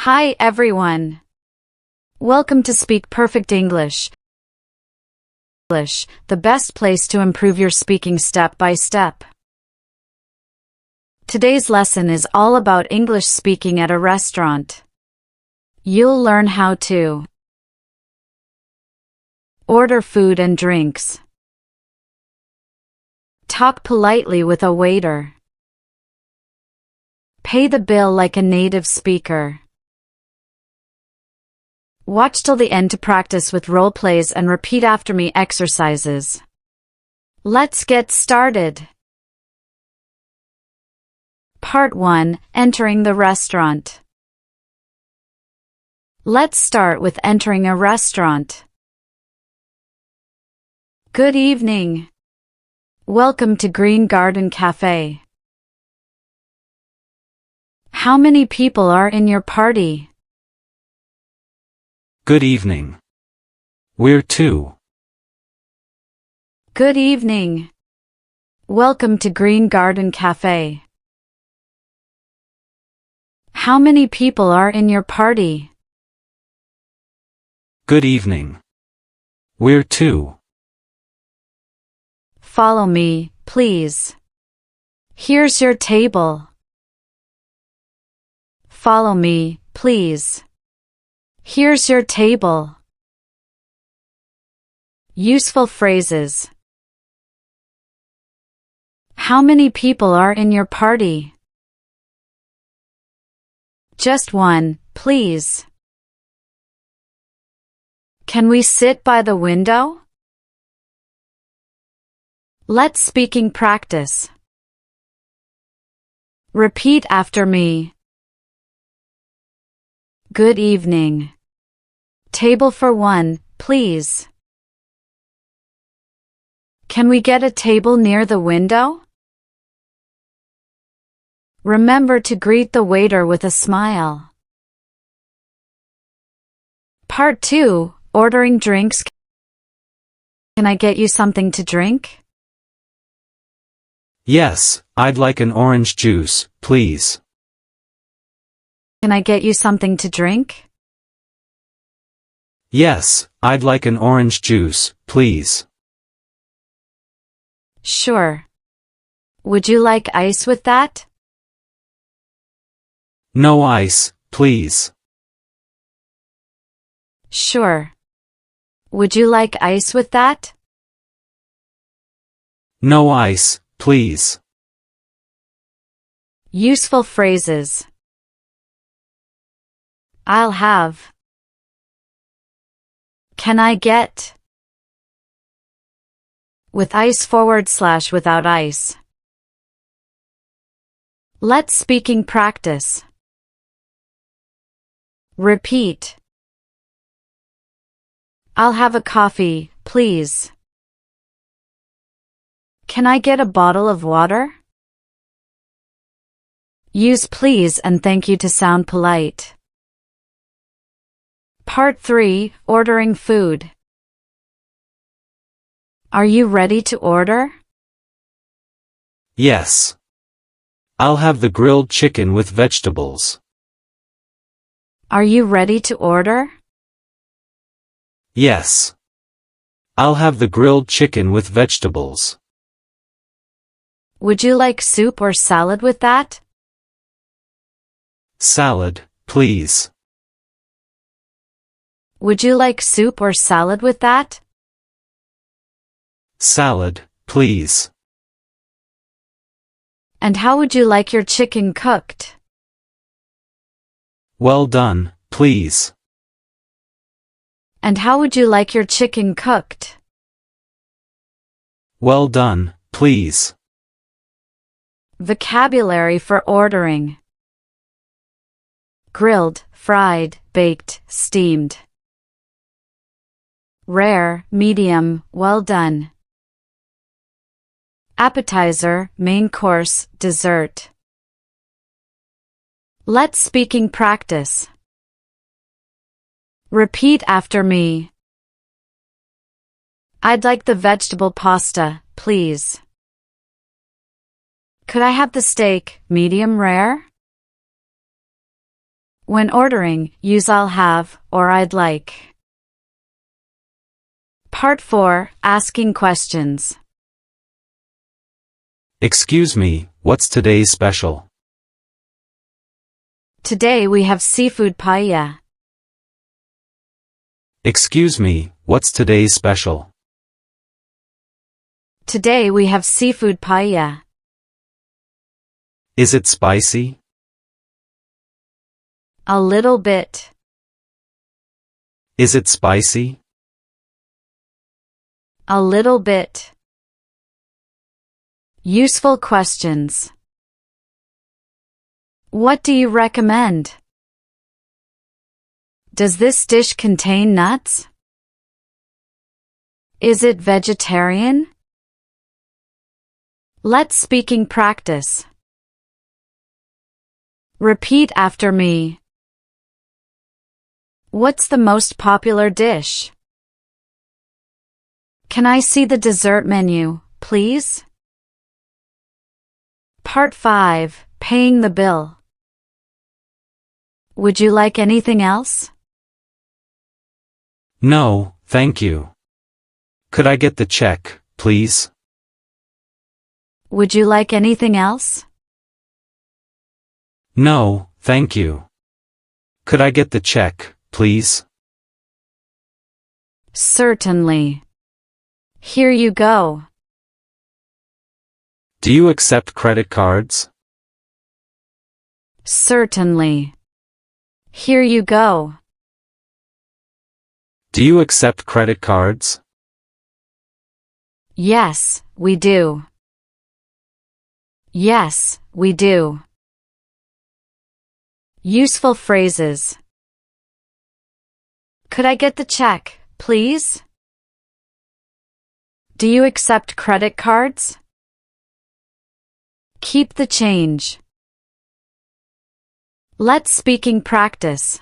Hi everyone. Welcome to Speak Perfect English. The best place to improve your speaking step by step. Today's lesson is all about English speaking at a restaurant. You'll learn how to order food and drinks, talk politely with a waiter, pay the bill like a native speaker. Watch till the end to practice with role plays and repeat after me exercises. Let's get started. Part 1. Entering the restaurant. Let's start with entering a restaurant. Good evening. Welcome to Green Garden Cafe. How many people are in your party? Good evening. We're 2. Good evening. Welcome to Green Garden Cafe. How many people are in your party? Good evening. We're 2. Follow me, please. Here's your table. Follow me, please. Here's your table. Useful phrases. How many people are in your party? Just one, please. Can we sit by the window? Let's speaking practice. Repeat after me. Good evening. Table for 1, please. Can we get a table near the window? Remember to greet the waiter with a smile. Part 2. Ordering drinks. Can I get you something to drink? Yes, I'd like an orange juice, please. Can I get you something to drink? Yes, I'd like an orange juice, please. Sure. Would you like ice with that? No ice, please. Sure. Would you like ice with that? No ice, please. Useful phrases. I'll have. Can I get? With ice / without ice. Let's speaking practice. Repeat. I'll have a coffee, please. Can I get a bottle of water? Use please and thank you to sound polite. Part 3. Ordering food. Are you ready to order? Yes. I'll have the grilled chicken with vegetables. Are you ready to order? Yes. I'll have the grilled chicken with vegetables. Would you like soup or salad with that? Salad, please. Would you like soup or salad with that? Salad, please. And how would you like your chicken cooked? Well done, please. And how would you like your chicken cooked? Well done, please. Vocabulary for ordering. Grilled, fried, baked, steamed. Rare, medium, well done. Appetizer, main course, dessert. Let's speaking practice. Repeat after me. I'd like the vegetable pasta, please. Could I have the steak, medium rare? When ordering, use I'll have or I'd like. Part 4. Asking questions. Excuse me, what's today's special? Today we have seafood paella. Excuse me, what's today's special? Today we have seafood paella. Is it spicy? A little bit. Is it spicy? A little bit. Useful questions. What do you recommend? Does this dish contain nuts? Is it vegetarian? Let's speaking practice. Repeat after me. What's the most popular dish? Can I see the dessert menu, please? Part 5. Paying the bill. Would you like anything else? No, thank you. Could I get the check, please? Would you like anything else? No, thank you. Could I get the check, please? Certainly. Here you go. Do you accept credit cards? Certainly. Here you go. Do you accept credit cards? Yes, we do. Yes, we do. Useful phrases. Could I get the check, please? Do you accept credit cards? Keep the change. Let's speaking practice.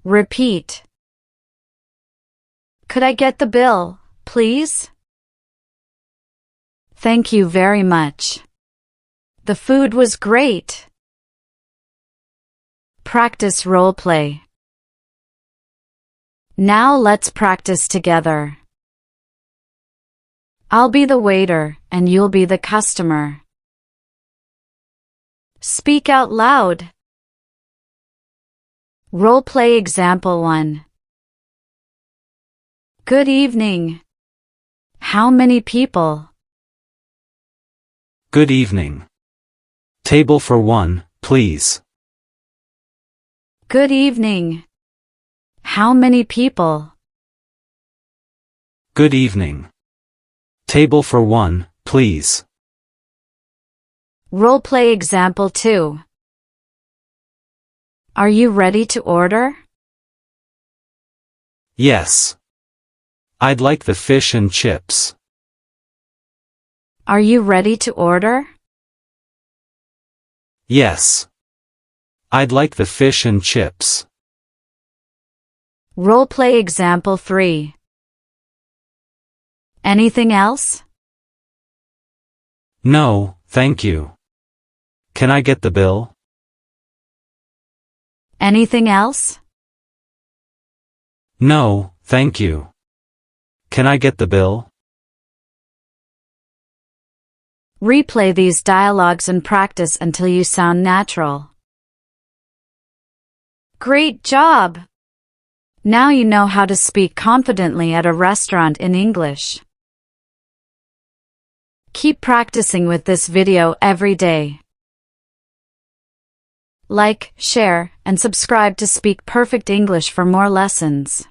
Repeat. Could I get the bill, please? Thank you very much. The food was great. Practice role play. Now let's practice together. I'll be the waiter and you'll be the customer. Speak out loud. Role play example 1. Good evening. How many people? Good evening. Table for 1, please. Good evening. How many people? Good evening. Table for 1, please. Role play example 2. Are you ready to order? Yes. I'd like the fish and chips. Are you ready to order? Yes. I'd like the fish and chips. Role play example 3. Anything else? No, thank you. Can I get the bill? Anything else? No, thank you. Can I get the bill? Replay these dialogues and practice until you sound natural. Great job! Now you know how to speak confidently at a restaurant in English. Keep practicing with this video every day. Like, share, and subscribe to speak perfect English for more lessons.